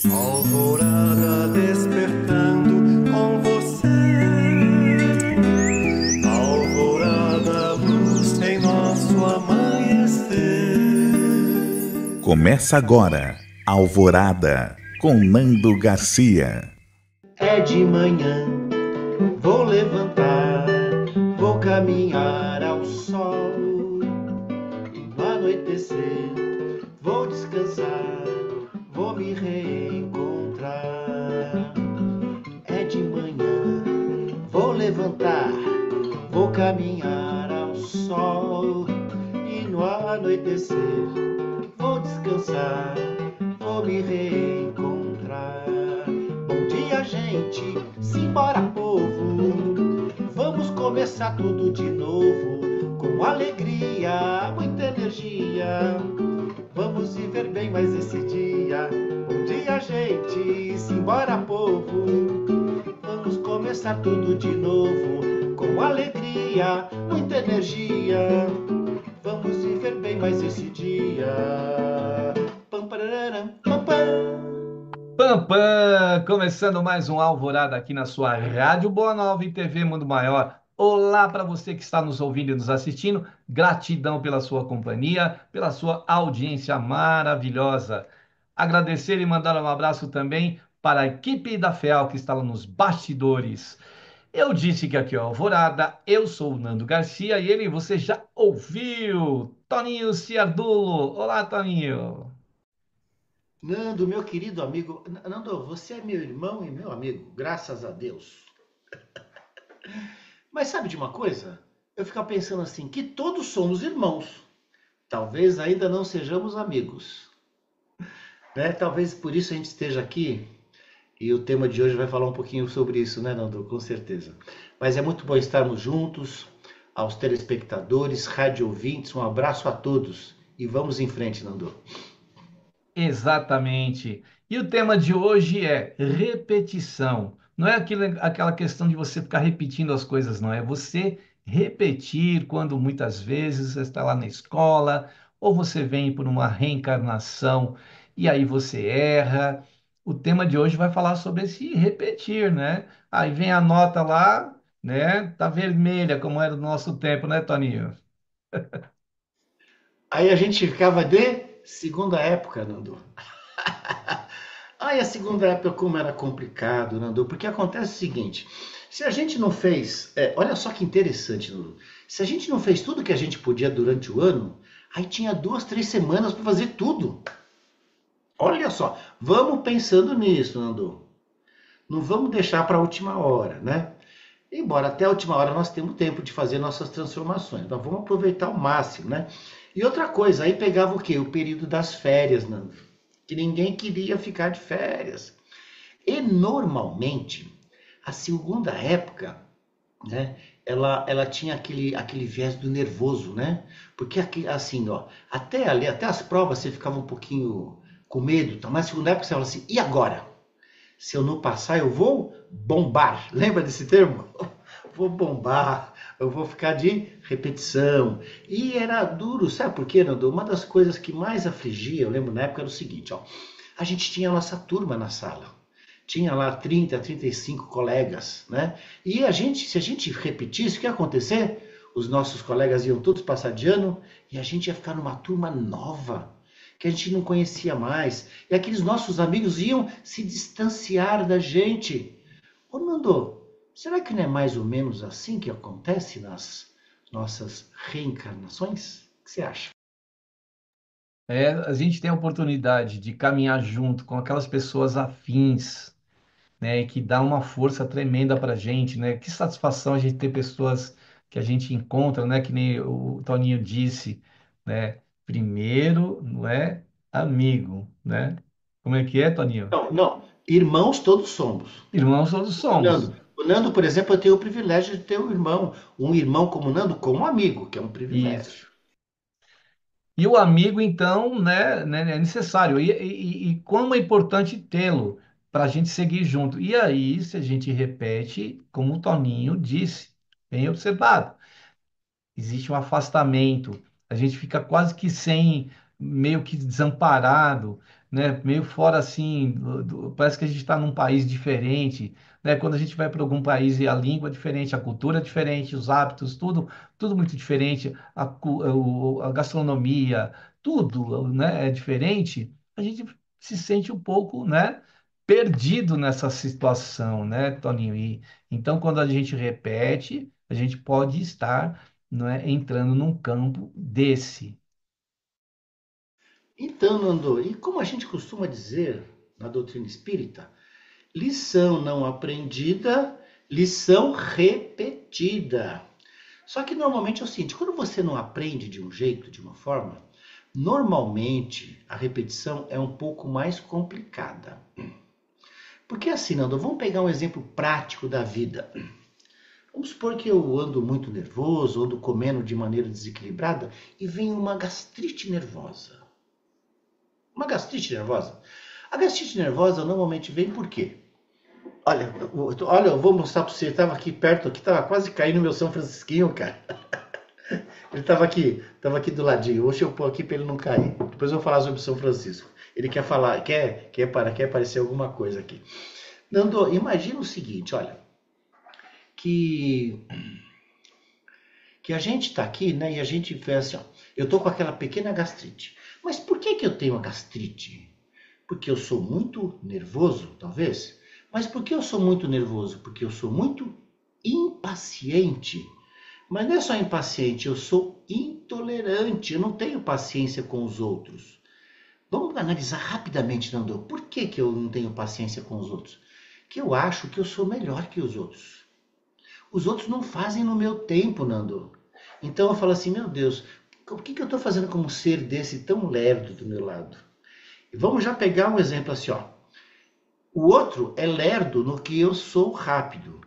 Alvorada despertando com você. Alvorada, luz em nosso amanhecer. Começa agora, Alvorada, com Nando Garcia. É de manhã, vou levantar, vou caminhar ao sol. E no anoitecer, vou descansar, vou me reencontrar. É de manhã, vou levantar, vou caminhar ao sol. E no anoitecer, vou descansar, vou me reencontrar. Bom dia, gente, simbora, povo. Vamos começar tudo de novo, com alegria, muita energia. Vamos viver bem mais esse dia. Bom dia, gente, simbora, povo. Vamos começar tudo de novo, com alegria, muita energia. Vamos viver bem mais esse dia. Pam, pararam, pam, pam. Pam, pam! Começando mais um Alvorada aqui na sua Rádio Boa Nova e TV Mundo Maior. Olá para você que está nos ouvindo e nos assistindo. Gratidão pela sua companhia, pela sua audiência maravilhosa. Agradecer e mandar um abraço também para a equipe da FEAL que está lá nos bastidores. Eu disse que aqui é o Alvorada, eu sou o Nando Garcia e ele você já ouviu, Toninho Ciardulo. Olá, Toninho. Nando, meu querido amigo. Nando, você é meu irmão e meu amigo, graças a Deus. Mas sabe de uma coisa? Eu fico pensando assim, que todos somos irmãos. Talvez ainda não sejamos amigos, né? Talvez por isso a gente esteja aqui. E o tema de hoje vai falar um pouquinho sobre isso, né, Nando? Com certeza. Mas é muito bom estarmos juntos. Aos telespectadores, rádio ouvintes, um abraço a todos. E vamos em frente, Nando. Exatamente. E o tema de hoje é repetição. Não é aquela questão de você ficar repetindo as coisas, não. É você repetir quando muitas vezes você está lá na escola ou você vem por uma reencarnação e aí você erra. O tema de hoje vai falar sobre esse repetir, né? Aí vem a nota lá, né? Tá vermelha, como era no nosso tempo, né, Toninho? Aí a gente ficava de segunda época, Nando. Ai, a segunda época como era complicado, Nando, porque acontece o seguinte, se a gente não fez, olha só que interessante, Nando, se a gente não fez tudo que a gente podia durante o ano, aí tinha 2, 3 semanas para fazer tudo. Olha só, vamos pensando nisso, Nando. Não vamos deixar para a última hora, né? Embora até a última hora nós temos tempo de fazer nossas transformações, então vamos aproveitar ao máximo, né? E outra coisa, aí pegava o quê? O período das férias, Nando, que ninguém queria ficar de férias. E normalmente, a segunda época, né, ela tinha aquele viés do nervoso, né? Porque aqui, assim, ó, até ali, até as provas você ficava um pouquinho com medo, tá? Mas na segunda época você fala assim, e agora? Se eu não passar, eu vou bombar. Lembra desse termo? Vou bombar, eu vou ficar de repetição. E era duro, sabe por quê, Nando? Uma das coisas que mais afligia, eu lembro na época, era o seguinte, ó. A gente tinha a nossa turma na sala. Tinha lá 30, 35 colegas, né? E se a gente repetisse, o que ia acontecer? Os nossos colegas iam todos passar de ano e a gente ia ficar numa turma nova, que a gente não conhecia mais. E aqueles nossos amigos iam se distanciar da gente. Ô, Nando, será que não é mais ou menos assim que acontece nas nossas reencarnações? O que você acha? A gente tem a oportunidade de caminhar junto com aquelas pessoas afins, né, e que dá uma força tremenda para a gente, né? Que satisfação a gente ter pessoas que a gente encontra, né? Que nem o Toninho disse, né? Primeiro, não é amigo, né? Como é que é, Toninho? Não, não. Irmãos todos somos. Irmãos todos somos. O Nando, por exemplo, eu tenho o privilégio de ter um irmão como o Nando, como amigo, que é um Isso. privilégio. E o amigo, então, né, é necessário. E como é importante tê-lo para a gente seguir junto. E aí, se a gente repete, como o Toninho disse, bem observado, existe um afastamento, a gente fica quase que sem, meio que desamparado, né? Meio fora assim, parece que a gente está num país diferente, né? Quando a gente vai para algum país e a língua é diferente, a cultura é diferente, os hábitos, tudo muito diferente, a gastronomia, tudo, né? É diferente. A gente se sente um pouco, né? Perdido nessa situação, né, Toninho? E então, quando a gente repete, a gente pode estar, não é, entrando num campo desse. Então, Nando, e como a gente costuma dizer na doutrina espírita, lição não aprendida, lição repetida. Só que normalmente é o seguinte, quando você não aprende de um jeito, de uma forma, normalmente a repetição é um pouco mais complicada. Porque assim, Nando, vamos pegar um exemplo prático da vida. Vamos supor que eu ando muito nervoso, ando comendo de maneira desequilibrada e vem uma gastrite nervosa. Uma gastrite nervosa. A gastrite nervosa normalmente vem por quê? Olha, eu vou mostrar para você. Estava aqui perto, aqui estava quase caindo meu São Francisquinho, cara. Ele estava aqui do ladinho. Hoje eu pôr aqui para ele não cair. Depois eu vou falar sobre São Francisco. Ele quer falar, quer aparecer alguma coisa aqui. Nando, imagina o seguinte, olha, que a gente está aqui, né? E a gente vê assim, ó, eu tô com aquela pequena gastrite. Mas por que eu tenho a gastrite? Porque eu sou muito nervoso, talvez? Mas por que eu sou muito nervoso? Porque eu sou muito impaciente. Mas não é só impaciente, eu sou intolerante. Eu não tenho paciência com os outros. Vamos analisar rapidamente, Nando. Por que eu não tenho paciência com os outros? Que eu acho que eu sou melhor que os outros. Os outros não fazem no meu tempo, Nando. Então eu falo assim, meu Deus, o que eu estou fazendo como ser desse tão lerdo do meu lado? E vamos já pegar um exemplo assim, ó. O outro é lerdo no que eu sou rápido.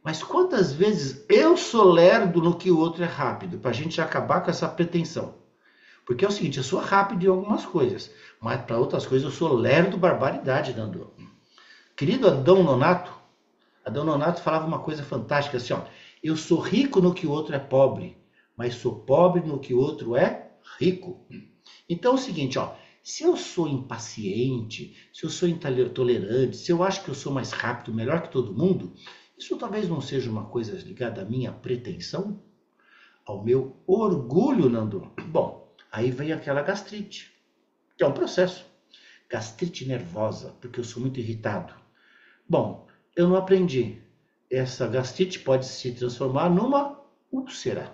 Mas quantas vezes eu sou lerdo no que o outro é rápido? Para a gente acabar com essa pretensão. Porque é o seguinte, eu sou rápido em algumas coisas, mas para outras coisas eu sou lerdo barbaridade, Nando. Querido Adão Nonato falava uma coisa fantástica assim, ó. Eu sou rico no que o outro é pobre, mas sou pobre no que o outro é rico. Então é o seguinte, ó. Se eu sou impaciente, se eu sou intolerante, se eu acho que eu sou mais rápido, melhor que todo mundo, isso talvez não seja uma coisa ligada à minha pretensão, ao meu orgulho, Nando. Bom, aí vem aquela gastrite, que é um processo. Gastrite nervosa, porque eu sou muito irritado. Bom, eu não aprendi. Essa gastrite pode se transformar numa úlcera.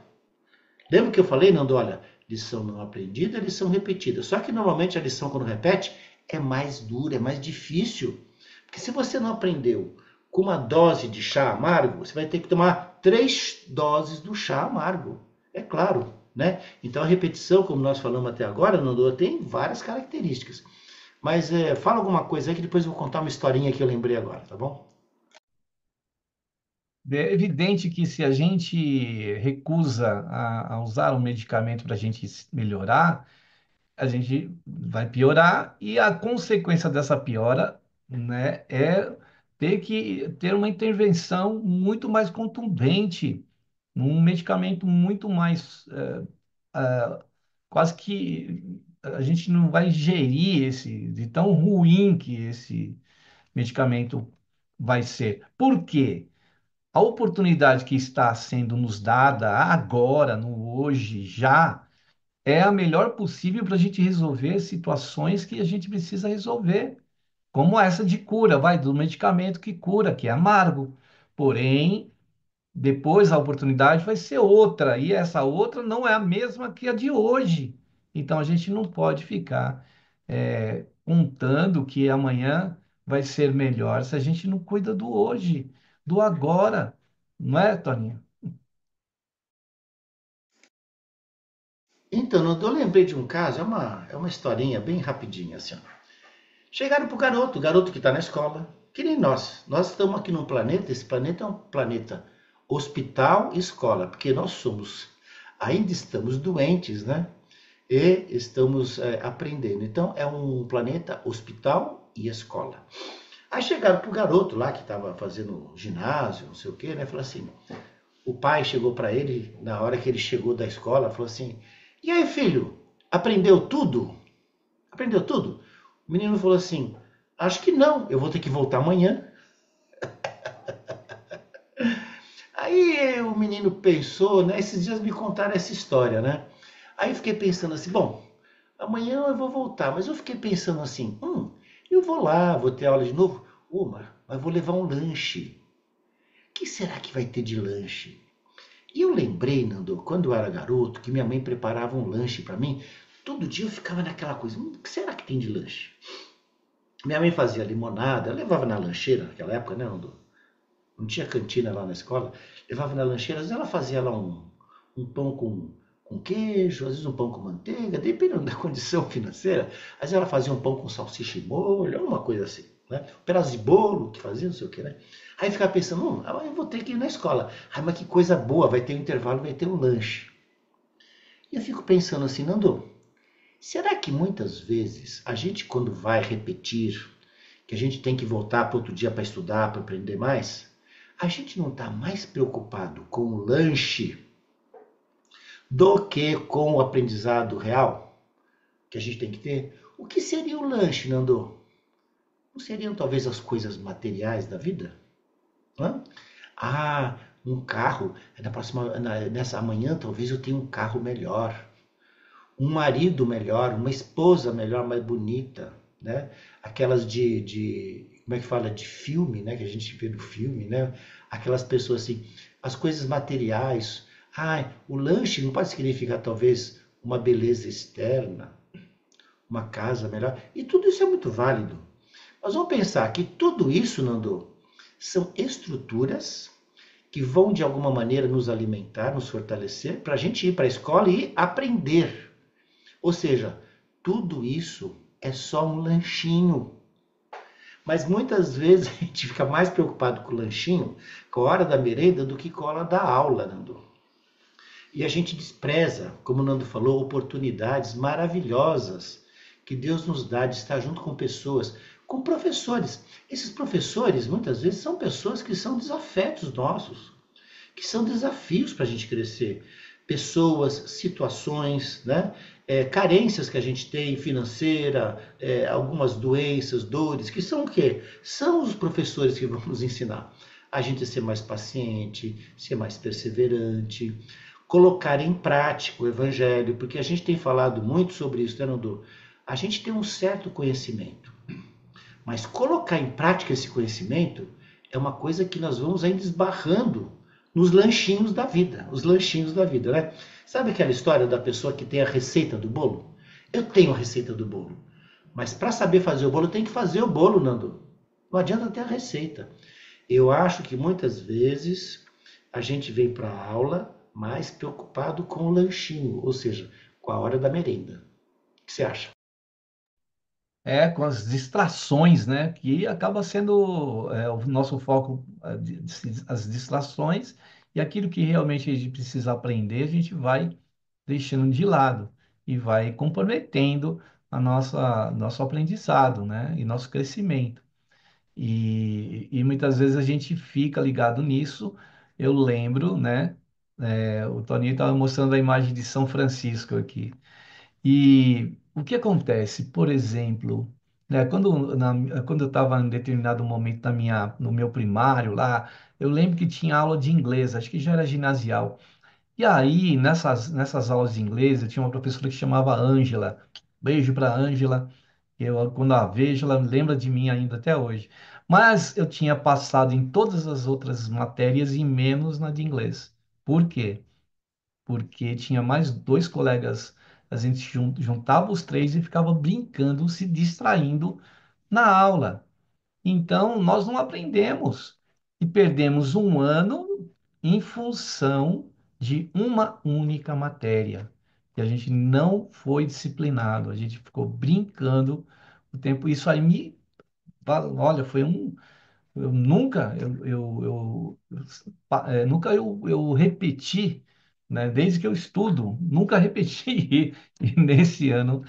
Lembra que eu falei, Nando? Olha, lição não aprendida, lição repetida. Só que normalmente a lição, quando repete, é mais dura, é mais difícil. Porque se você não aprendeu com uma dose de chá amargo, você vai ter que tomar 3 doses do chá amargo. É claro, né? Então a repetição, como nós falamos até agora, Nando, tem várias características. Mas fala alguma coisa aí que depois eu vou contar uma historinha que eu lembrei agora, tá bom? É evidente que se a gente recusa a usar um medicamento para a gente melhorar, a gente vai piorar e a consequência dessa piora, né, é ter que ter uma intervenção muito mais contundente, um medicamento muito mais, quase que a gente não vai ingerir esse, de tão ruim que esse medicamento vai ser. Por quê? A oportunidade que está sendo nos dada agora, no hoje, já, é a melhor possível para a gente resolver situações que a gente precisa resolver, como essa de cura, vai, do medicamento que cura, que é amargo. Porém, depois a oportunidade vai ser outra, e essa outra não é a mesma que a de hoje. Então a gente não pode ficar contando que amanhã vai ser melhor se a gente não cuida do hoje, do agora, não é, Toninho? Então, Nando, eu lembrei de um caso, é uma historinha bem rapidinha, assim, ó. Chegaram pro garoto, o garoto que está na escola, que nem nós. Nós estamos aqui num planeta, esse planeta é um planeta hospital e escola, porque nós ainda estamos doentes, né? E estamos aprendendo. Então, é um planeta hospital e escola. Aí chegaram pro garoto lá, que estava fazendo ginásio, não sei o quê, né? Falou assim, o pai chegou para ele, na hora que ele chegou da escola, falou assim, e aí, filho, aprendeu tudo? Aprendeu tudo? menino falou assim: acho que não, eu vou ter que voltar amanhã. Aí o menino pensou, né? Esses dias me contaram essa história, né? Aí eu fiquei pensando assim: bom, amanhã eu vou voltar, mas eu fiquei pensando assim: eu vou lá, vou ter aula de novo. Mas vou levar um lanche. O que será que vai ter de lanche? E eu lembrei, Nando, quando eu era garoto, que minha mãe preparava um lanche para mim. Todo dia eu ficava naquela coisa: o que será que tem de lanche? Minha mãe fazia limonada, eu levava na lancheira naquela época, né, Nando? Não tinha cantina lá na escola, levava na lancheira, às vezes ela fazia lá um pão com queijo, às vezes um pão com manteiga, dependendo da condição financeira. Às vezes ela fazia um pão com salsicha e molho, alguma coisa assim. Né? Um pedaço de bolo que fazia, não sei o que, né? Aí ficava pensando, eu vou ter que ir na escola. Ai, mas que coisa boa, vai ter um intervalo, vai ter um lanche. E eu fico pensando assim, Nando, será que muitas vezes a gente quando vai repetir, que a gente tem que voltar para outro dia para estudar, para aprender mais, a gente não está mais preocupado com o lanche do que com o aprendizado real que a gente tem que ter? O que seria o lanche, Nando? Não seriam talvez as coisas materiais da vida? Hã? Ah, um carro. Nessa manhã talvez eu tenha um carro melhor, um marido melhor, uma esposa melhor, mais bonita, né? Aquelas como é que fala? De filme, né? Que a gente vê no filme, né? Aquelas pessoas assim, as coisas materiais. Ah, o lanche não pode significar talvez uma beleza externa, uma casa melhor. E tudo isso é muito válido. Nós vamos pensar que tudo isso, Nando, são estruturas que vão de alguma maneira nos alimentar, nos fortalecer, para a gente ir para a escola e aprender. Ou seja, tudo isso é só um lanchinho. Mas muitas vezes a gente fica mais preocupado com o lanchinho, com a hora da merenda, do que com a hora da aula, Nando. E a gente despreza, como o Nando falou, oportunidades maravilhosas que Deus nos dá de estar junto com pessoas, com professores. Esses professores, muitas vezes, são pessoas que são desafetos nossos, que são desafios para a gente crescer. Pessoas, situações, né? Carências que a gente tem financeira, algumas doenças, dores, que são o quê? São os professores que vão nos ensinar a gente ser mais paciente, ser mais perseverante, colocar em prática o evangelho, porque a gente tem falado muito sobre isso, né, Nando? A gente tem um certo conhecimento, mas colocar em prática esse conhecimento é uma coisa que nós vamos ainda esbarrando nos lanchinhos da vida, os lanchinhos da vida, né? Sabe aquela história da pessoa que tem a receita do bolo? Eu tenho a receita do bolo, mas para saber fazer o bolo tem que fazer o bolo, Nando. Não adianta ter a receita. Eu acho que muitas vezes a gente vem para a aula mais preocupado com o lanchinho, ou seja, com a hora da merenda. O que você acha? Com as distrações, né? Que acaba sendo o nosso foco, as distrações, e aquilo que realmente a gente precisa aprender, a gente vai deixando de lado e vai comprometendo a nosso aprendizado, né? E nosso crescimento. E muitas vezes a gente fica ligado nisso. Eu lembro, né? O Toninho estava mostrando a imagem de São Francisco aqui. E o que acontece, por exemplo, né, quando eu estava em determinado momento no meu primário lá, eu lembro que tinha aula de inglês, acho que já era ginasial. E aí, nessas aulas de inglês, eu tinha uma professora que chamava Ângela. Beijo para Ângela. Quando a vejo, ela lembra de mim ainda até hoje. Mas eu tinha passado em todas as outras matérias e menos na de inglês. Por quê? Porque tinha mais dois colegas, a gente juntava os três e ficava brincando, se distraindo na aula. Então, nós não aprendemos e perdemos um ano em função de uma única matéria. E a gente não foi disciplinado, a gente ficou brincando o tempo. Isso aí olha, foi um. Eu nunca, nunca eu repeti, né? Desde que eu estudo, nunca repeti. E nesse ano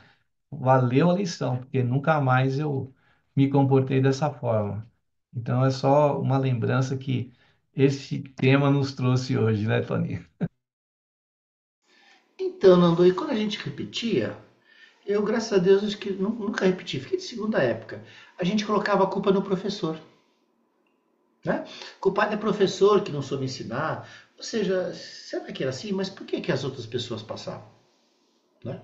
valeu a lição, porque nunca mais eu me comportei dessa forma. Então é só uma lembrança que esse tema nos trouxe hoje, né, Tony? Então, Nando, e quando a gente repetia, Eu, graças a Deus, acho que nunca repeti. Fiquei de segunda época. A gente colocava a culpa no professor. Né? Culpado é professor que não soube ensinar. Ou seja, será que era assim? Mas por que, que as outras pessoas passavam? Né?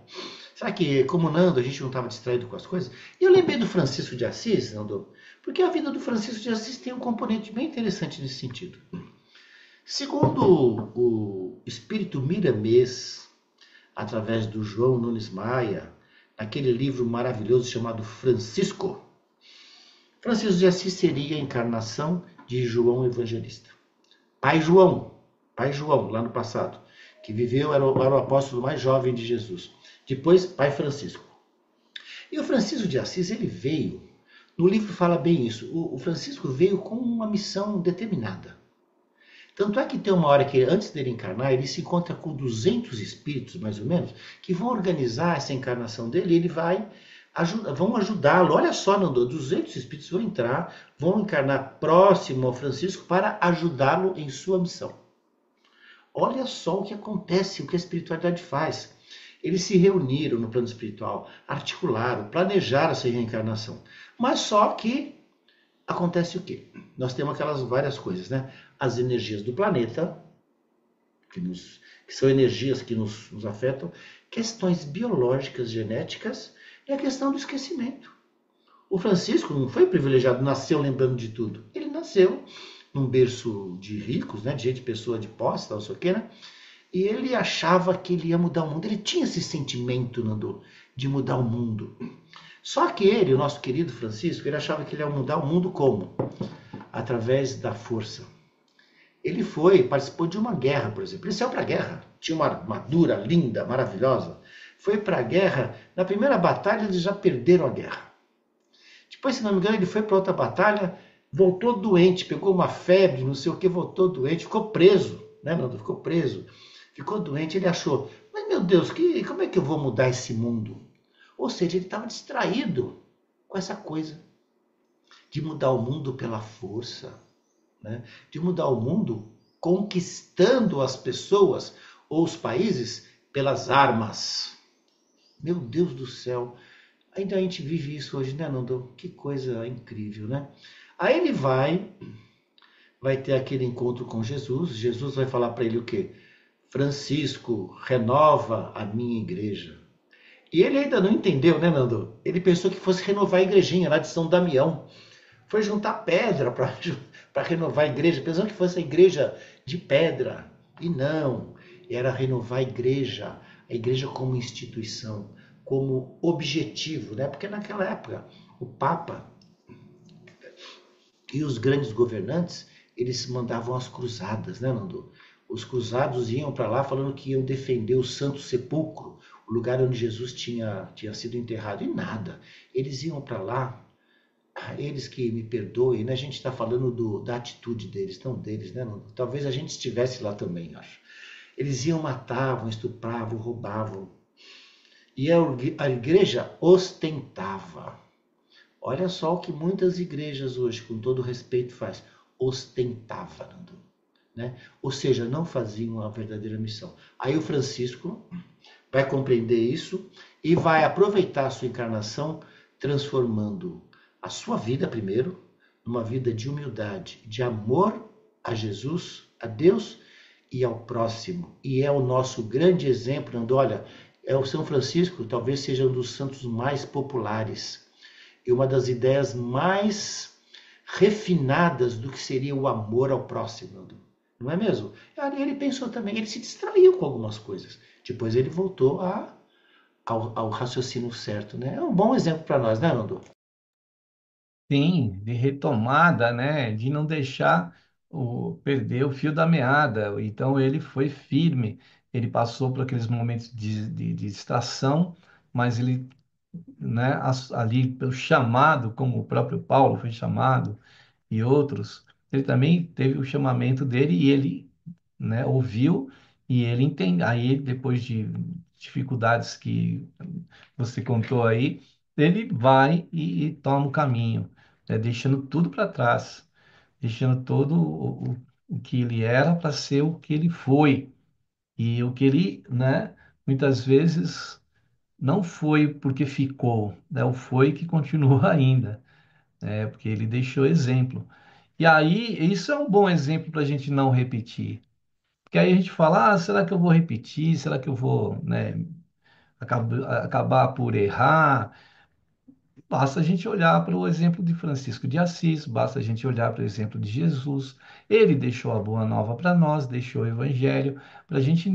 Será que, como Nando, a gente não estava distraído com as coisas? E eu lembrei do Francisco de Assis, Nando, porque a vida do Francisco de Assis tem um componente bem interessante nesse sentido. Segundo o espírito miramês, através do João Nunes Maia, naquele livro maravilhoso chamado Francisco, Francisco de Assis seria a encarnação de João Evangelista. Pai João, Pai João, lá no passado, que viveu, era o apóstolo mais jovem de Jesus. Depois, Pai Francisco. E o Francisco de Assis, ele veio, no livro fala bem isso, o Francisco veio com uma missão determinada. Tanto é que tem uma hora que, antes dele encarnar, ele se encontra com 200 espíritos, mais ou menos, que vão organizar essa encarnação dele e ele vão ajudá-lo. Olha só, Nando, 200 espíritos vão entrar, vão encarnar próximo ao Francisco para ajudá-lo em sua missão. Olha só o que acontece, o que a espiritualidade faz. Eles se reuniram no plano espiritual, articularam, planejaram essa reencarnação. Mas só que acontece o quê? Nós temos aquelas várias coisas, né? As energias do planeta, que são energias que nos afetam, questões biológicas, genéticas, e a questão do esquecimento. O Francisco não foi privilegiado, nasceu lembrando de tudo. Ele nasceu num berço de ricos, né? De gente, pessoa de posse, tal, não sei o quê, né? E ele achava que ele ia mudar o mundo. Ele tinha esse sentimento, Nando, de mudar o mundo. Só que ele, o nosso querido Francisco, ele achava que ele ia mudar o mundo como? Através da força. Ele participou de uma guerra, por exemplo. Ele saiu para a guerra. Tinha uma armadura linda, maravilhosa. Foi para a guerra. Na primeira batalha, eles já perderam a guerra. Depois, se não me engano, ele foi para outra batalha, voltou doente, pegou uma febre, não sei o que, voltou doente, ficou preso, né, Nando? Ficou preso. Ficou doente, ele achou, mas meu Deus, como é que eu vou mudar esse mundo? Ou seja, ele estava distraído com essa coisa de mudar o mundo pela força, né? De mudar o mundo conquistando as pessoas ou os países pelas armas. Meu Deus do céu, ainda a gente vive isso hoje, né, Nando? Que coisa incrível, né? Aí ele vai ter aquele encontro com Jesus, Jesus vai falar para ele o quê? Francisco, renova a minha igreja. E ele ainda não entendeu, né, Nando? Ele pensou que fosse renovar a igrejinha lá de São Damião. Foi juntar pedra para renovar a igreja, pensando que fosse a igreja de pedra. E não, era renovar a igreja como instituição, como objetivo, né? Porque naquela época o Papa e os grandes governantes, eles mandavam as cruzadas, né, Nando? Os cruzados iam para lá falando que iam defender o Santo Sepulcro, o lugar onde Jesus tinha sido enterrado. E nada. Eles iam para lá, eles que me perdoem, né? A gente está falando da atitude deles, não deles, né? Talvez a gente estivesse lá também, acho. Eles iam, matavam, estupravam, roubavam. E a igreja ostentava. Olha só o que muitas igrejas hoje, com todo respeito, faz. Ostentava, né? Ou seja, não faziam a verdadeira missão. Aí o Francisco vai compreender isso e vai aproveitar a sua encarnação transformando a sua vida primeiro numa vida de humildade, de amor a Jesus, a Deus e ao próximo. E é o nosso grande exemplo, Nando. Olha, o São Francisco talvez seja um dos santos mais populares e uma das ideias mais refinadas do que seria o amor ao próximo, Nando. Não é mesmo? Ele pensou também, ele se distraiu com algumas coisas. Depois ele voltou ao raciocínio certo, né? É um bom exemplo para nós, né, Nando? Sim, de retomada, né? De não deixar perder o fio da meada. Então ele foi firme. Ele passou por aqueles momentos de distração, mas ele, né, ali pelo chamado, como o próprio Paulo foi chamado e outros, ele também teve o chamamento dele e ele, né, ouviu e ele entende. Aí depois de dificuldades que você contou aí, ele vai e toma o caminho, né, deixando tudo para trás, deixando todo o que ele era para ser o que ele foi e o que ele, né, muitas vezes não foi porque ficou, né? O foi que continua ainda, né? Porque ele deixou exemplo. E aí, isso é um bom exemplo para a gente não repetir. Porque aí a gente fala, será que eu vou repetir? Será que eu vou, né, acabar por errar? Basta a gente olhar para o exemplo de Francisco de Assis, basta a gente olhar para o exemplo de Jesus. Ele deixou a boa nova para nós, deixou o evangelho para a gente,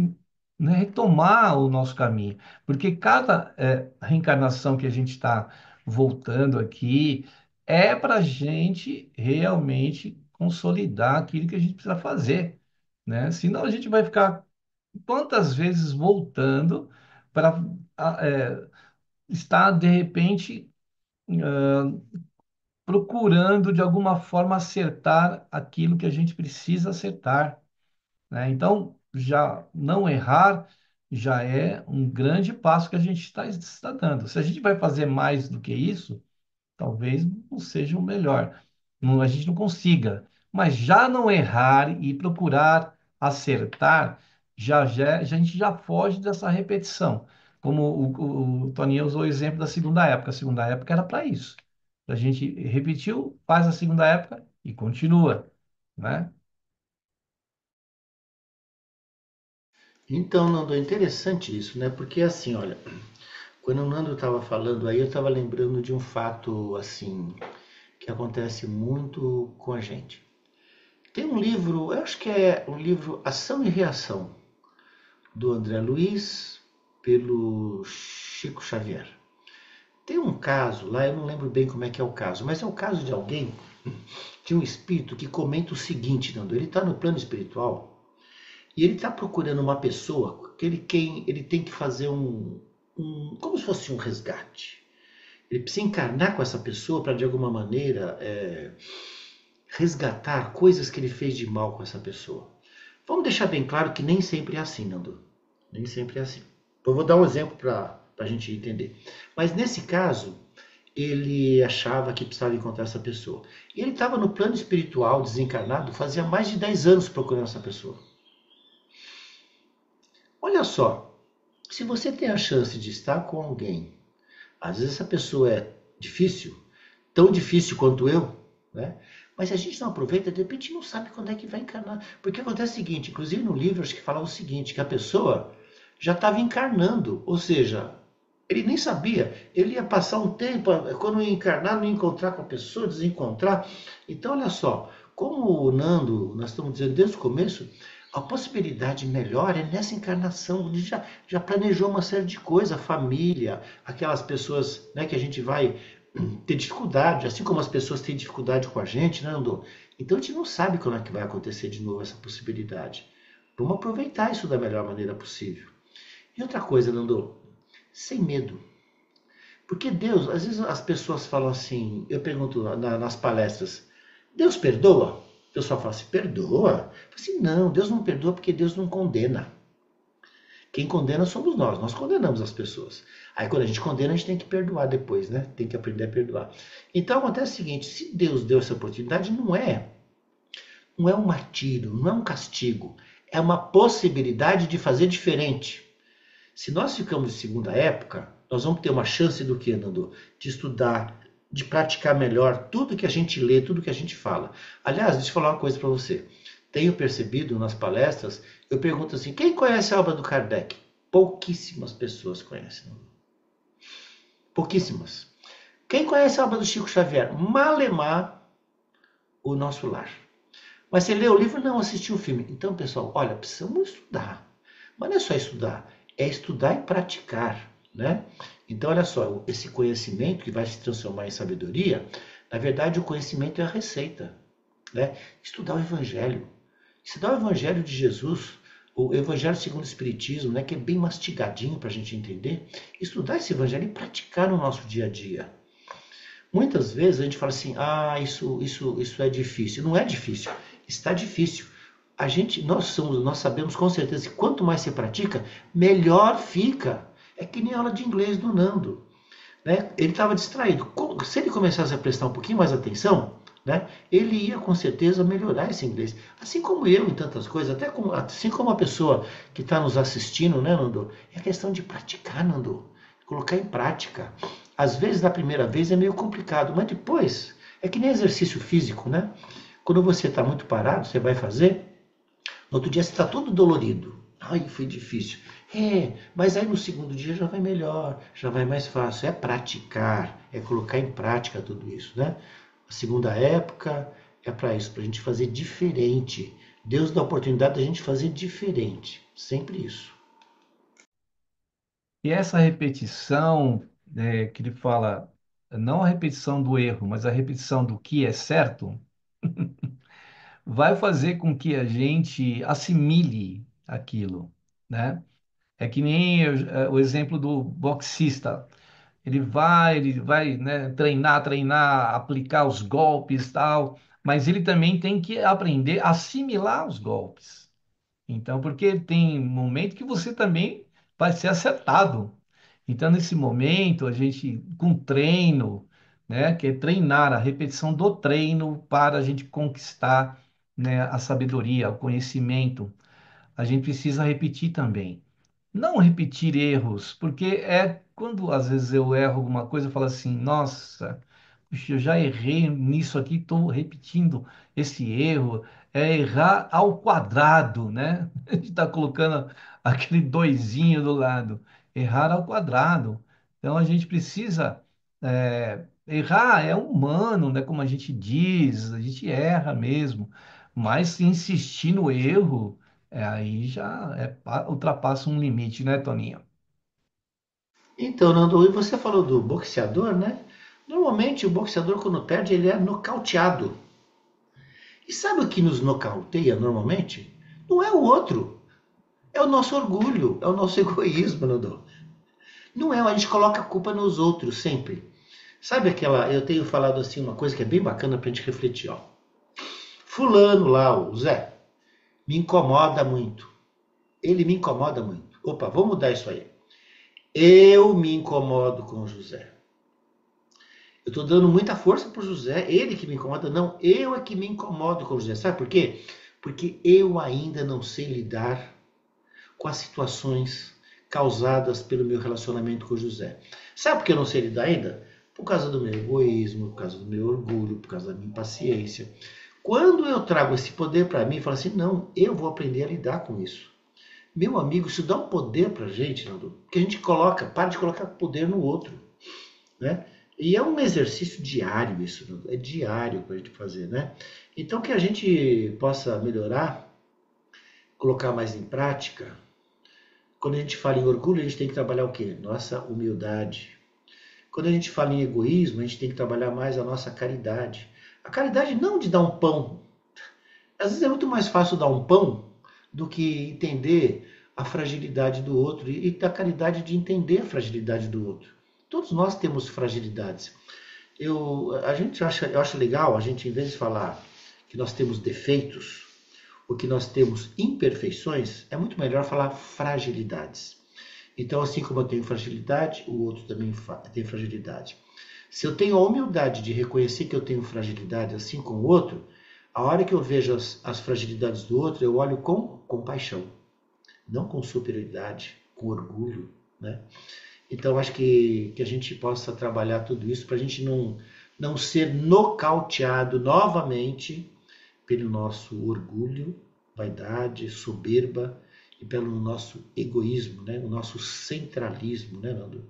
né, retomar o nosso caminho. Porque cada reencarnação que a gente está voltando aqui é para a gente realmente consolidar aquilo que a gente precisa fazer, né? Senão a gente vai ficar quantas vezes voltando para estar de repente procurando de alguma forma acertar aquilo que a gente precisa acertar, né? Então, já não errar já é um grande passo que a gente está dando. Se a gente vai fazer mais do que isso, talvez não seja o melhor. A gente não consiga, mas já não errar e procurar acertar, a gente já foge dessa repetição. Como o Toninho usou o exemplo da segunda época. A segunda época era para isso. A gente repetiu, faz a segunda época e continua, né? Então, Nando, é interessante isso, né? Porque assim, olha, quando o Nando estava falando aí, eu estava lembrando de um fato assim que acontece muito com a gente. Tem um livro, eu acho que é o livro Ação e Reação, do André Luiz, pelo Chico Xavier. Tem um caso lá, eu não lembro bem como é que é o caso, mas é o caso de alguém, de um espírito que comenta o seguinte, Nando, ele está no plano espiritual e ele está procurando uma pessoa que ele tem que fazer como se fosse um resgate. Ele precisa encarnar com essa pessoa para, de alguma maneira, resgatar coisas que ele fez de mal com essa pessoa. Vamos deixar bem claro que nem sempre é assim, Nando. Nem sempre é assim. Eu vou dar um exemplo para a gente entender. Mas nesse caso, ele achava que precisava encontrar essa pessoa. E ele estava no plano espiritual, desencarnado, fazia mais de 10 anos procurando essa pessoa. Olha só, se você tem a chance de estar com alguém, às vezes essa pessoa é difícil, tão difícil quanto eu, né? Mas a gente não aproveita, de repente não sabe quando é que vai encarnar. Porque acontece o seguinte, inclusive no livro acho que fala o seguinte, que a pessoa já estava encarnando, ou seja, ele nem sabia, ele ia passar um tempo, quando ia encarnar, não ia encontrar com a pessoa, desencontrar. Então olha só, como o Nando, nós estamos dizendo desde o começo, a possibilidade melhor é nessa encarnação, onde já planejou uma série de coisas, a família, aquelas pessoas, né, que a gente vai ter dificuldade, assim como as pessoas têm dificuldade com a gente, né, Nando? Então a gente não sabe quando é que vai acontecer de novo essa possibilidade. Vamos aproveitar isso da melhor maneira possível. E outra coisa, Nando, sem medo. Porque Deus, às vezes as pessoas falam assim, eu pergunto nas palestras, Deus perdoa? O pessoal fala assim, perdoa? Eu falo assim, não, Deus não perdoa porque Deus não condena. Quem condena somos nós condenamos as pessoas. Aí quando a gente condena, a gente tem que perdoar depois, né? Tem que aprender a perdoar. Então acontece o seguinte, se Deus deu essa oportunidade, não é um martírio, não é um castigo, é uma possibilidade de fazer diferente. Se nós ficamos de segunda época, nós vamos ter uma chance do que, Nando? De estudar, de praticar melhor tudo que a gente lê, tudo que a gente fala. Aliás, deixa eu falar uma coisa para você. Tenho percebido nas palestras, eu pergunto assim, quem conhece a obra do Kardec? Pouquíssimas pessoas conhecem. Pouquíssimas. Quem conhece a obra do Chico Xavier? Malemar, O Nosso Lar. Mas você leu o livro? Não, assistiu o filme. Então, pessoal, olha, precisamos estudar. Mas não é só estudar, é estudar e praticar, né? Então, olha só, esse conhecimento que vai se transformar em sabedoria, na verdade, o conhecimento é a receita, né? Estudar o Evangelho. Estudar o Evangelho de Jesus, o Evangelho segundo o Espiritismo, né, que é bem mastigadinho para a gente entender. Estudar esse Evangelho e praticar no nosso dia a dia. Muitas vezes a gente fala assim, isso é difícil. Não é difícil, está difícil. Nós sabemos com certeza que quanto mais você pratica, melhor fica. É que nem a aula de inglês do Nando, né? Ele estava distraído. Se ele começasse a prestar um pouquinho mais atenção, né, ele ia com certeza melhorar esse inglês. Assim como eu em tantas coisas, assim como a pessoa que está nos assistindo, né, Nando? É questão de praticar, Nando. colocar em prática. Às vezes, na primeira vez é meio complicado, mas depois é que nem exercício físico, né? Quando você está muito parado, você vai fazer, no outro dia você está todo dolorido. Ai, foi difícil. Mas aí no segundo dia já vai melhor, já vai mais fácil. É praticar, é colocar em prática tudo isso, né? A segunda época é para isso, para a gente fazer diferente. Deus dá a oportunidade da gente fazer diferente. Sempre isso. E essa repetição, que ele fala, não a repetição do erro, mas a repetição do que é certo, vai fazer com que a gente assimile aquilo, né? É que nem o exemplo do boxista. Ele vai, né, treinar, aplicar os golpes, tal, mas ele também tem que aprender a assimilar os golpes. Então, porque tem momento que você também vai ser acertado. Então, nesse momento, a gente, com treino, né, que é treinar, a repetição do treino para a gente conquistar, né, a sabedoria, o conhecimento, a gente precisa repetir também. Não repetir erros, porque é quando às vezes eu erro alguma coisa, eu falo assim, nossa, puxa, eu já errei nisso aqui, estou repetindo esse erro. É errar ao quadrado, né? A gente está colocando aquele doisinho do lado. Errar ao quadrado. Então a gente precisa. Errar é humano, né? Como a gente diz, a gente erra mesmo. Mas se insistir no erro. Aí já ultrapassa um limite, né, Toninho? Então, Nando, e você falou do boxeador, né? Normalmente o boxeador, quando perde, ele é nocauteado. E sabe o que nos nocauteia normalmente? Não é o outro, é o nosso orgulho, é o nosso egoísmo, Nando. Não é, a gente coloca a culpa nos outros sempre. Sabe aquela, eu tenho falado assim uma coisa que é bem bacana pra gente refletir, ó. Fulano lá, o Zé, me incomoda muito. Ele me incomoda muito. Opa, vamos mudar isso aí. Eu me incomodo com o José. Eu estou dando muita força pro José, ele que me incomoda. Não, eu é que me incomodo com o José. Sabe por quê? Porque eu ainda não sei lidar com as situações causadas pelo meu relacionamento com o José. Sabe por que eu não sei lidar ainda? Por causa do meu egoísmo, por causa do meu orgulho, por causa da minha impaciência. Quando eu trago esse poder para mim, eu falo assim, não, eu vou aprender a lidar com isso. Meu amigo, isso dá um poder pra gente, Nando, que a gente coloca, para de colocar poder no outro, né? E é um exercício diário isso, Nando, é diário para a gente fazer, né? Então que a gente possa melhorar, colocar mais em prática. Quando a gente fala em orgulho, a gente tem que trabalhar o quê? Nossa humildade. Quando a gente fala em egoísmo, a gente tem que trabalhar mais a nossa caridade. A caridade não de dar um pão. Às vezes é muito mais fácil dar um pão do que entender a fragilidade do outro e da caridade de entender a fragilidade do outro. Todos nós temos fragilidades. Eu acho legal a gente, em vez de falar que nós temos defeitos ou que nós temos imperfeições, é muito melhor falar fragilidades. Então, assim como eu tenho fragilidade, o outro também tem fragilidade. Se eu tenho a humildade de reconhecer que eu tenho fragilidade assim como o outro, a hora que eu vejo as fragilidades do outro, eu olho com compaixão, não com superioridade, com orgulho, né? Então, acho que a gente possa trabalhar tudo isso para a gente não ser nocauteado novamente pelo nosso orgulho, vaidade, soberba e pelo nosso egoísmo, né? O nosso centralismo, né, Nando?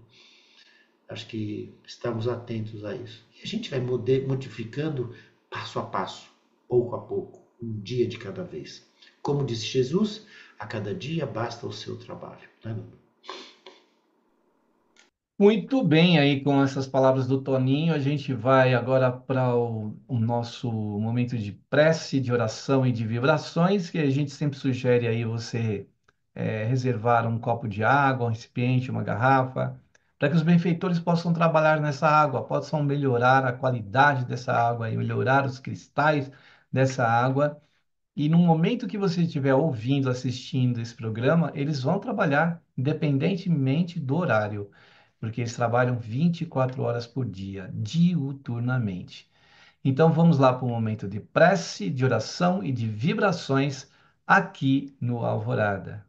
Acho que estamos atentos a isso. E a gente vai modificando passo a passo, pouco a pouco, um dia de cada vez. Como disse Jesus, a cada dia basta o seu trabalho, né, Nando? Muito bem, aí com essas palavras do Toninho, a gente vai agora para o nosso momento de prece, de oração e de vibrações, que a gente sempre sugere aí você reservar um copo de água, um recipiente, uma garrafa, para que os benfeitores possam trabalhar nessa água, possam melhorar a qualidade dessa água e melhorar os cristais dessa água. E no momento que você estiver ouvindo, assistindo esse programa, eles vão trabalhar independentemente do horário, porque eles trabalham 24 horas por dia, diuturnamente. Então vamos lá para um momento de prece, de oração e de vibrações aqui no Alvorada.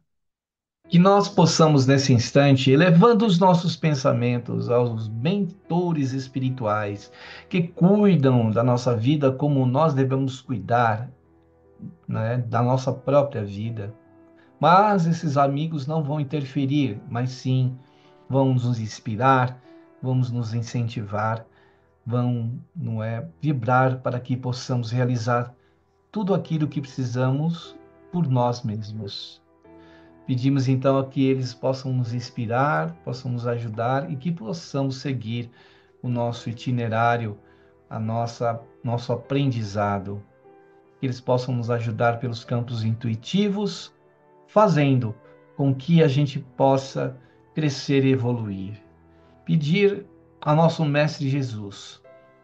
Que nós possamos, nesse instante, elevando os nossos pensamentos aos mentores espirituais que cuidam da nossa vida como nós devemos cuidar, né, da nossa própria vida. Mas esses amigos não vão interferir, mas sim vão nos inspirar, vão nos incentivar, vão, não é, vibrar para que possamos realizar tudo aquilo que precisamos por nós mesmos. Pedimos então que eles possam nos inspirar, possam nos ajudar e que possamos seguir o nosso itinerário, nosso aprendizado. Que eles possam nos ajudar pelos campos intuitivos, fazendo com que a gente possa crescer e evoluir. Pedir a nosso Mestre Jesus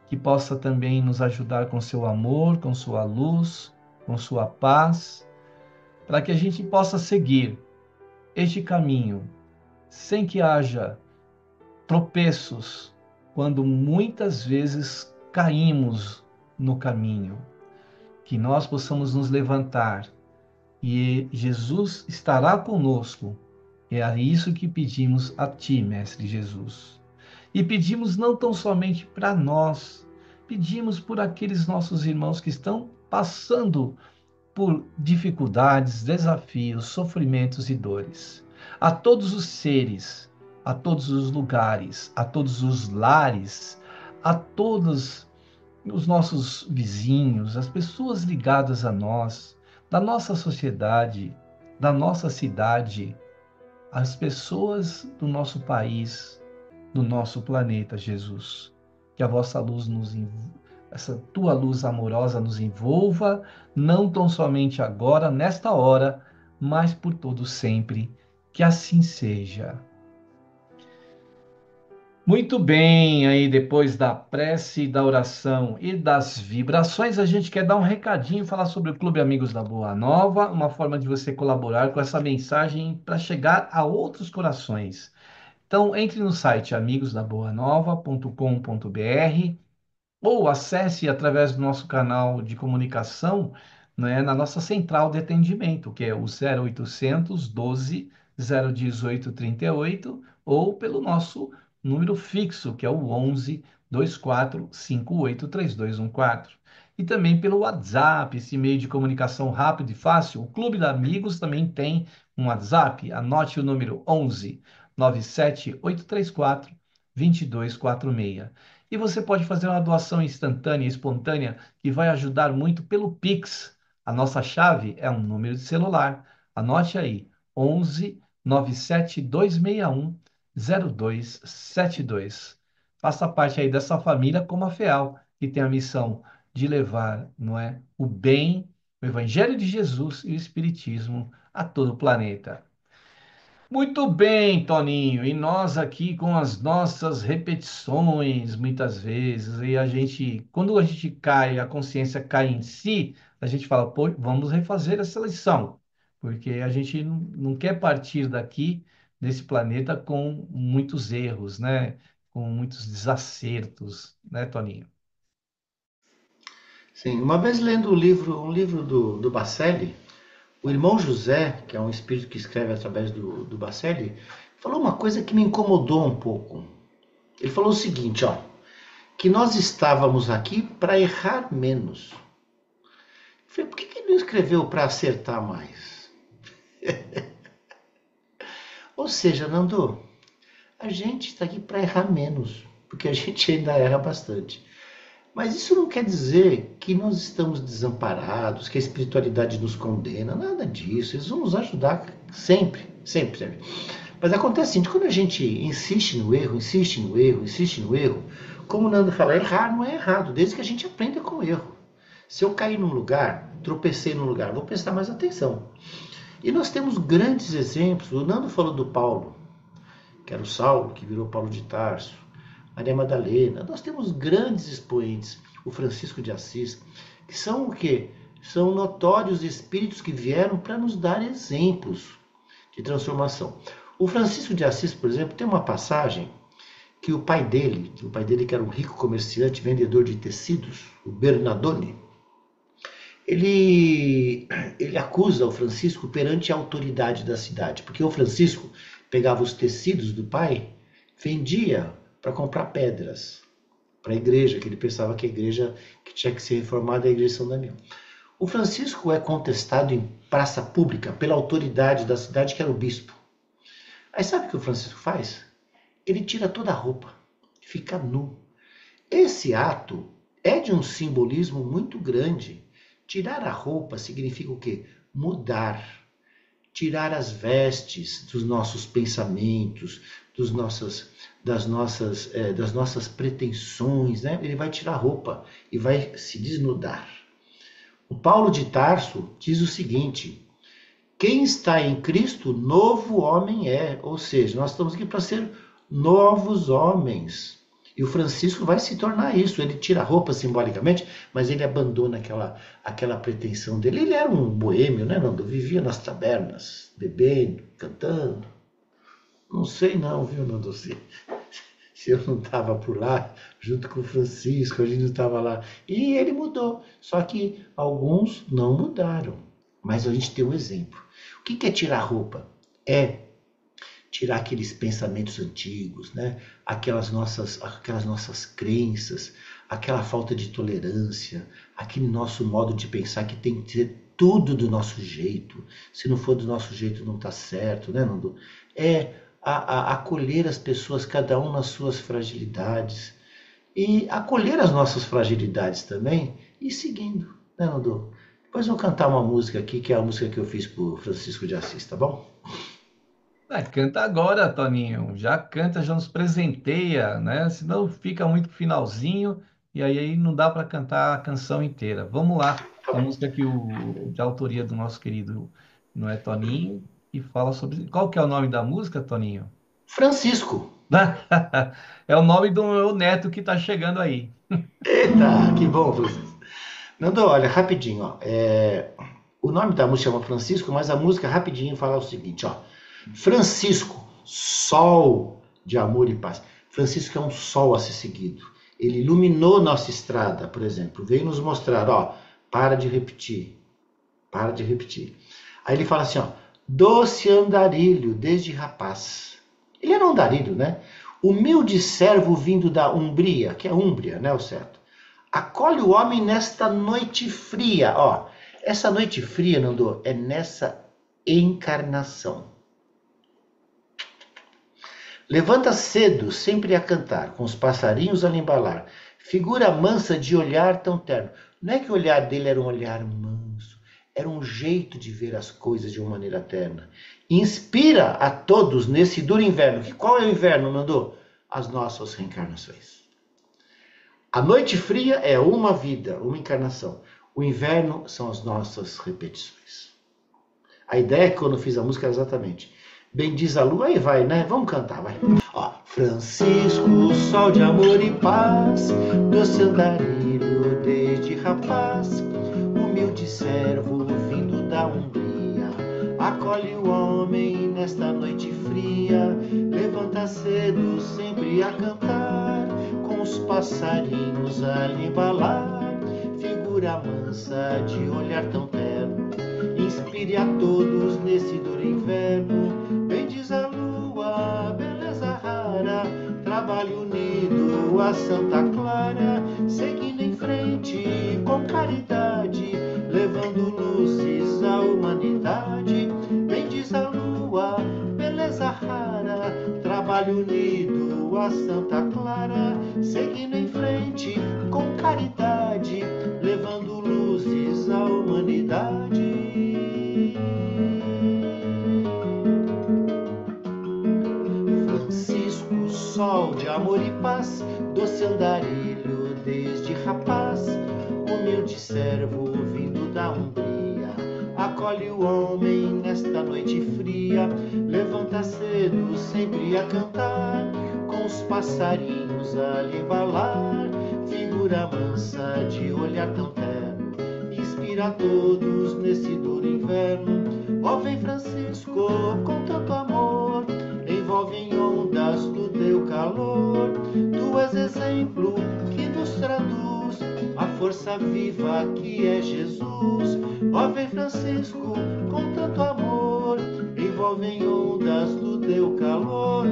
que possa também nos ajudar com seu amor, com sua luz, com sua paz, para que a gente possa seguir este caminho sem que haja tropeços, quando muitas vezes caímos no caminho. Que nós possamos nos levantar e Jesus estará conosco. É isso que pedimos a Ti, Mestre Jesus. E pedimos não tão somente para nós, pedimos por aqueles nossos irmãos que estão passando por dificuldades, desafios, sofrimentos e dores. A todos os seres, a todos os lugares, a todos os lares, a todos os nossos vizinhos, as pessoas ligadas a nós, da nossa sociedade, da nossa cidade, as pessoas do nosso país, do nosso planeta, Jesus. Que a vossa luz essa tua luz amorosa nos envolva, não tão somente agora, nesta hora, mas por todo sempre. Que assim seja. Muito bem, aí depois da prece, da oração e das vibrações, a gente quer dar um recadinho, falar sobre o Clube Amigos da Boa Nova, uma forma de você colaborar com essa mensagem para chegar a outros corações. Então, entre no site amigosdaboanova.com.br ou acesse através do nosso canal de comunicação, né, na nossa central de atendimento, que é o 0800 12 018 38, ou pelo nosso número fixo, que é o 11 24 58 3214. E também pelo WhatsApp, esse meio de comunicação rápido e fácil. O Clube de Amigos também tem um WhatsApp. Anote o número 11 97 834 2246. E você pode fazer uma doação instantânea, espontânea, que vai ajudar muito pelo Pix. A nossa chave é um número de celular. Anote aí, 11 97 261 0272. Faça parte aí dessa família como a FEAL, que tem a missão de levar, não é, o bem, o Evangelho de Jesus e o Espiritismo a todo o planeta. Muito bem, Toninho. E nós aqui com as nossas repetições, muitas vezes, e quando a gente cai, a consciência cai em si, a gente fala, pô, vamos refazer essa lição, porque a gente não quer partir daqui, desse planeta, com muitos erros, né? Com muitos desacertos, né, Toninho? Sim, uma vez lendo um livro do Bacelli, o irmão José, que é um espírito que escreve através do Bacelli, falou uma coisa que me incomodou um pouco. Ele falou o seguinte, ó, que nós estávamos aqui para errar menos. Eu falei, por que ele não escreveu para acertar mais? Ou seja, Nando, a gente está aqui para errar menos, porque a gente ainda erra bastante. Mas isso não quer dizer que nós estamos desamparados, que a espiritualidade nos condena, nada disso. Eles vão nos ajudar sempre, sempre, sempre. Mas acontece o seguinte, quando a gente insiste no erro, insiste no erro, insiste no erro, como o Nando fala, errar não é errado, desde que a gente aprenda com o erro. Se eu cair num lugar, tropecei num lugar, vou prestar mais atenção. E nós temos grandes exemplos. O Nando falou do Paulo, que era o Saulo, que virou Paulo de Tarso. Maria Madalena, nós temos grandes expoentes, o Francisco de Assis, que são o quê? São notórios espíritos que vieram para nos dar exemplos de transformação. O Francisco de Assis, por exemplo, tem uma passagem que o pai dele que era um rico comerciante, vendedor de tecidos, o Bernardone, ele acusa o Francisco perante a autoridade da cidade, porque o Francisco pegava os tecidos do pai, vendia para comprar pedras para a igreja, que ele pensava que a igreja que tinha que ser reformada é a igreja de São Damião. O Francisco é contestado em praça pública pela autoridade da cidade, que era o bispo. Aí sabe o que o Francisco faz? Ele tira toda a roupa, fica nu. Esse ato é de um simbolismo muito grande. Tirar a roupa significa o quê? Mudar. Tirar as vestes dos nossos pensamentos, das nossas pretensões, né? Ele vai tirar a roupa e vai se desnudar. O Paulo de Tarso diz o seguinte: quem está em Cristo, novo homem é. Ou seja, nós estamos aqui para ser novos homens. E o Francisco vai se tornar isso. Ele tira a roupa simbolicamente, mas ele abandona aquela pretensão dele. Ele era um boêmio, né, Nando? Vivia nas tabernas, bebendo, cantando. Não sei não, viu, Nando? Se eu não estava por lá, junto com o Francisco, a gente não estava lá. E ele mudou. Só que alguns não mudaram. Mas a gente tem um exemplo. O que é tirar roupa? É tirar aqueles pensamentos antigos, né? aquelas nossas crenças, aquela falta de tolerância, aquele nosso modo de pensar que tem que ser tudo do nosso jeito. Se não for do nosso jeito, não está certo, né, Nando? É acolher as pessoas, cada um nas suas fragilidades, e acolher as nossas fragilidades também, e seguindo, né, Nando? Depois eu vou cantar uma música aqui, que é a música que eu fiz para o Francisco de Assis, tá bom? Canta agora, Toninho. Já canta, já nos presenteia, né? Senão fica muito pro finalzinho e aí não dá para cantar a canção inteira. Vamos lá. Tá Uma bom. música de autoria do nosso querido, não é Toninho, e fala sobre. Qual que é o nome da música, Toninho? Francisco. É o nome do meu neto que está chegando aí. Eita, que bom, Francisco. Nando, olha, rapidinho, ó. O nome da música chama Francisco, mas a música rapidinho fala o seguinte, ó. Francisco, sol de amor e paz. Francisco é um sol a ser seguido. Ele iluminou nossa estrada, por exemplo. Veio nos mostrar, ó, para de repetir. Para de repetir. Aí ele fala assim, ó, doce andarilho desde rapaz. Ele era um andarilho, né? Humilde servo vindo da Umbria, que é Úmbria, né, o certo? Acolhe o homem nesta noite fria, ó. Essa noite fria, Nando, é nessa encarnação. Levanta cedo, sempre a cantar, com os passarinhos a lhe embalar. Figura mansa de olhar tão terno. Não é que o olhar dele era um olhar manso, era um jeito de ver as coisas de uma maneira terna. Inspira a todos nesse duro inverno. Qual é o inverno, Nando? As nossas reencarnações. A noite fria é uma vida, uma encarnação. O inverno são as nossas repetições. A ideia que quando eu fiz a música era exatamente: bendiz a lua, aí vai, né? Vamos cantar, vai. Ó, Francisco, sol de amor e paz, doce andarilho desde rapaz, humilde servo vindo da Umbria, acolhe o homem nesta noite fria, levanta cedo sempre a cantar, com os passarinhos a lhe embalar, figura mansa de olhar tão terno, inspire a todos nesse duro inverno. Bendiz a lua, beleza rara, trabalho unido a Santa Clara, seguindo em frente com caridade, levando luzes à humanidade. Bendiz a lua, beleza rara, trabalho unido a Santa Clara, seguindo em frente com caridade, levando luzes à humanidade. Sol de amor e paz, doce andarilho desde rapaz, humilde servo vindo da Umbria, acolhe o homem nesta noite fria, levanta cedo sempre a cantar, com os passarinhos a lhe embalar, figura mansa de olhar tão terno, inspira a todos nesse duro inverno. Ó vem Francisco com tanto amor, envolve em ondas do teu calor. Tu és exemplo que nos traduz a força força viva que é Jesus. Ó, vem Francisco, com tanto amor, envolvem ondas do teu calor.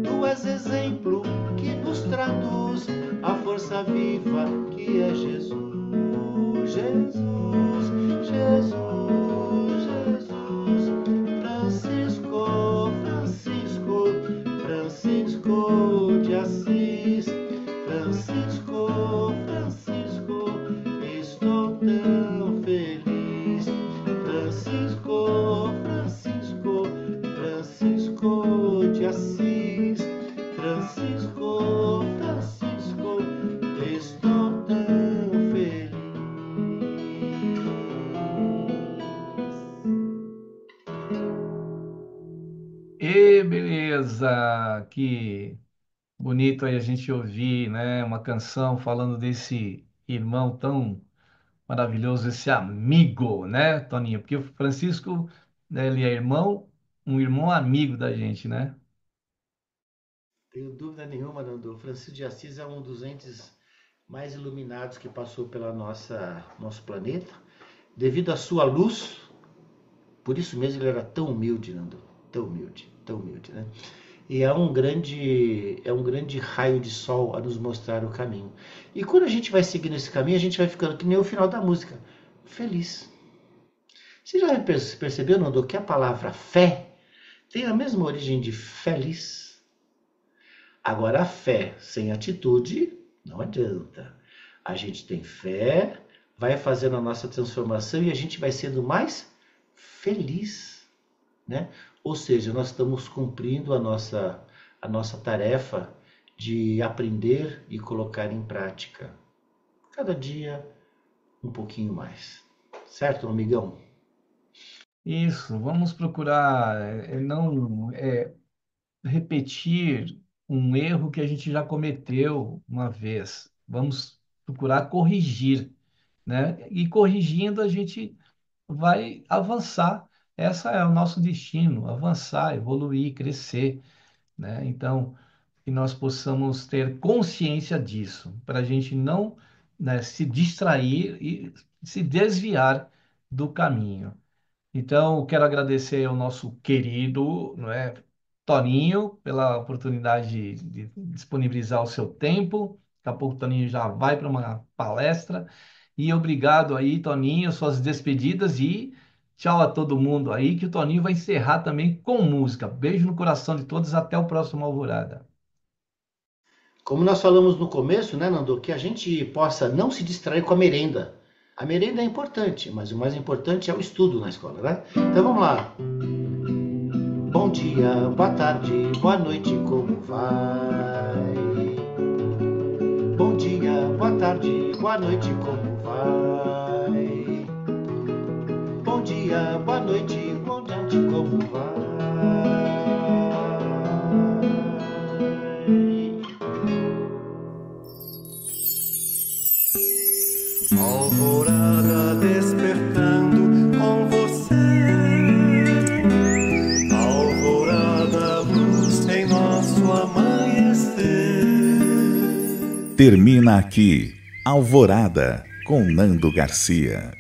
Tu és exemplo que nos traduz a força viva que é Jesus. Jesus, Jesus, Jesus. Francisco, Francisco, Francisco de Assis. Francisco, Francisco, estou tão feliz. Francisco, Francisco, Francisco de Assis. Francisco, Francisco, estou tão feliz. E beleza, que bonito aí a gente ouvir, né, uma canção falando desse irmão tão maravilhoso, esse amigo, né, Toninho? Porque o Francisco, né, ele é irmão, um irmão amigo da gente, né? Tenho dúvida nenhuma, Nando. Francisco de Assis é um dos entes mais iluminados que passou pela nosso planeta. Devido à sua luz, por isso mesmo ele era tão humilde, Nando. Tão humilde, né? E é um grande raio de sol a nos mostrar o caminho. E quando a gente vai seguindo esse caminho, a gente vai ficando que nem o final da música, feliz. Você já percebeu, Nando, que a palavra fé tem a mesma origem de feliz? Agora, a fé sem atitude não adianta. A gente tem fé, vai fazendo a nossa transformação e a gente vai sendo mais feliz, né? Ou seja, nós estamos cumprindo a nossa tarefa de aprender e colocar em prática. Cada dia um pouquinho mais. Certo, amigão? Isso, vamos procurar não repetir um erro que a gente já cometeu uma vez. Vamos procurar corrigir, né? E corrigindo a gente vai avançar. Esse é o nosso destino, avançar, evoluir, crescer, né? Então, que nós possamos ter consciência disso, para a gente não, né, se distrair e se desviar do caminho. Então, quero agradecer ao nosso querido, não é, Toninho, pela oportunidade de disponibilizar o seu tempo. Daqui a pouco o Toninho já vai para uma palestra. E obrigado aí, Toninho, suas despedidas e tchau a todo mundo aí, que o Toninho vai encerrar também com música. Beijo no coração de todos, até o próximo Alvorada. Como nós falamos no começo, né, Nando, que a gente possa não se distrair com a merenda. A merenda é importante, mas o mais importante é o estudo na escola, né? Então vamos lá. Bom dia, boa tarde, boa noite, como vai? Bom dia, boa tarde, boa noite, como vai? Bom dia, boa noite, como vai? Alvorada despertando com você. Alvorada, luz em nosso amanhecer. Termina aqui Alvorada com Nando Garcia.